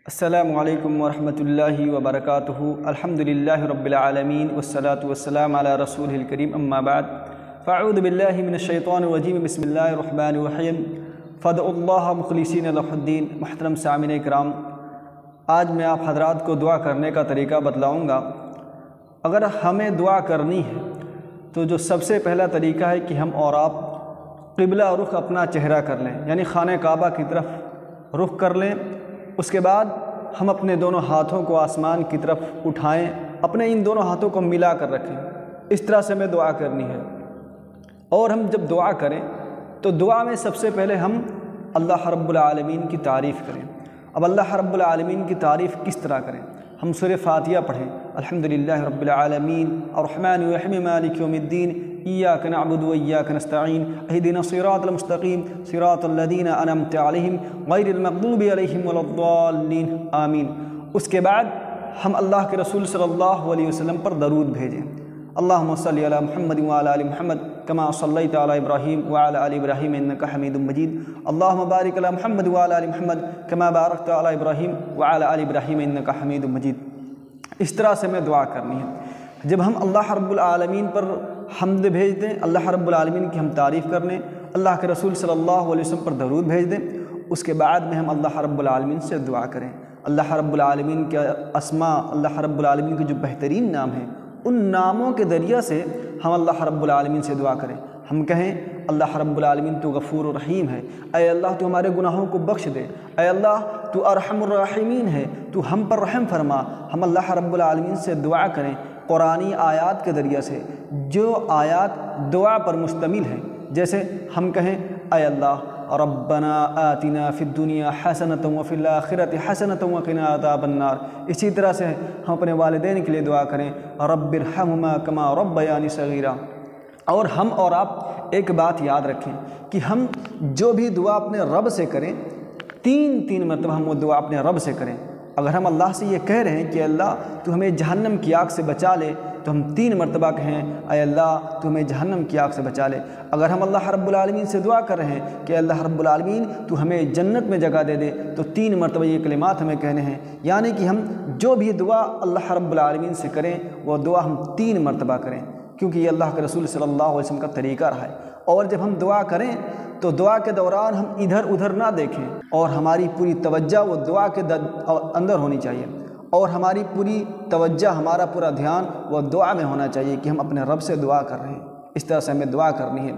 السلام علیکم ورحمۃ اللہ وبرکاتہ۔ الحمدللہ رب العالمین والصلاة والسلام علی رسولہ الکریم، اما بعد فاعوذ باللہ من الشیطان الرجیم، بسم اللہ الرحمن الرحیم، فادعوا اللہ مخلصین لہ الدین۔ محترم سامعین کرام، آج میں آپ حضرات کو دعا کرنے کا طریقہ بتلاؤں گا۔ اگر ہمیں دعا کرنی ہے تو جو سب سے پہلا طریقہ ہے کہ ہم اور آپ قبلہ رخ اپنا چہرہ کر لیں، یعنی خانہ کعبہ کی طرف رخ کر لیں۔ اس کے بعد ہم اپنے دونوں ہاتھوں کو آسمان کی طرف اٹھائیں، اپنے ان دونوں ہاتھوں کو ملا کر رکھیں۔ اس طرح سے ہمیں دعا کرنی ہے۔ اور ہم جب دعا کریں تو دعا میں سب سے پہلے ہم اللہ رب العالمین کی تعریف کریں۔ اب اللہ رب العالمین کی تعریف کس طرح کریں؟ ہم سورہ فاتحہ پڑھیں، الحمدللہ رب العالمین الرحمن الرحیم مالک یوم الدین، ایاک نعبد و ایاک نستعین، اہدنا الصراط المستقیم صراط الذین انعمت علیہم غیر المغضوب علیہم ولا الضالین، آمین۔ اس کے بعد ہم اللہ کے رسول صلی اللہ علیہ وسلم پر درود بھیجیں۔ اللہم صلی علی محمد وعلی آل محمد کما صلیت علی ابراہیم وعلی آل ابراہیم انک حمید مجید، اللہم بارک علی محمد وعلی آل محمد کما بارکت علی ابراہیم وعلی آل ابراہیم انک حمید مجید۔ اس طرح سے ہمیں دعا کرنی ہے۔ جب ہم اللہ رب العالمین پر حمد بھیج دیں، اللہ رب العالمین کی ہم تعریف کر لیں، اللہ کے رسول صلی اللہ علیہ وسلم پر درود بھیج دیں، اس کے بعد میں ہم اللہ رب العالمین سے دعا کریں۔ اللہ رب العالمین کے اسماء، اللہ رب العالمین کے جو بہترین نام ہیں، ان ناموں کے ذریعہ سے ہم اللہ رب العالمین سے دعا کریں۔ ہم کہیں اللہ رب العالمین تو غفور و رحیم ہے، اے اللہ تو ہمارے گناہوں کو بخش دے، اے اللہ تو ارحم الراحمین ہے، تو ہم پر رحم فرما۔ ہم اللہ رب العالمین سے دعا کریں قرآنی آیات کے ذریعہ سے، جو آیات دعا پر مشتمل ہیں۔ جیسے ہم کہیں اے اللہ ربنا آتنا فی الدنیا حسنۃ وفی الآخرۃ حسنۃ وقنا عذاب النار۔ اسی طرح سے ہم اپنے والدین کے لیے دعا کریں، رب ارحمہما کما ربیانی صغیرا۔ اور ہم اور آپ ایک بات یاد رکھیں کہ ہم جو بھی دعا اپنے رب سے کریں، تین مرتبہ ہم وہ دعا اپنے رب سے کریں۔ اگر ہم اللہ سے یہ کہہ رہے ہیں کہ اللہ تو ہمیں جہنم کی آگ سے بچا لے، تو ہم 3 مرتبہ کہیں اے اللہ تو ہمیں جہنم کی آگ سے بچا لے۔ اگر ہم اللہ رب العالمین سے دعا کر رہے ہیں کہ اللہ رب العالمین تو ہمیں جنت میں جگہ دے دے، تو 3 مرتبہ یہ کلمات ہمیں کہنے ہیں۔ یعنی کہ ہم جو بھی دعا اللہ رب العالمین سے کریں وہ دعا ہم 3 مرتبہ کریں، کیونکہ یہ اللہ کے رسول صلی اللہ علیہ وسلم کا طریقہ رہا ہے۔ اور جب ہم دعا کریں تو دعا کے دوران ہم ادھر ادھر نہ دیکھیں، اور ہماری پوری توجہ وہ دعا کے اندر ہونی چاہیے، اور ہماری پوری توجہ، ہمارا پورا دھیان وہ دعا میں ہونا چاہیے کہ ہم اپنے رب سے دعا کر رہے ہیں۔ اس طرح سے ہمیں دعا کرنی ہے۔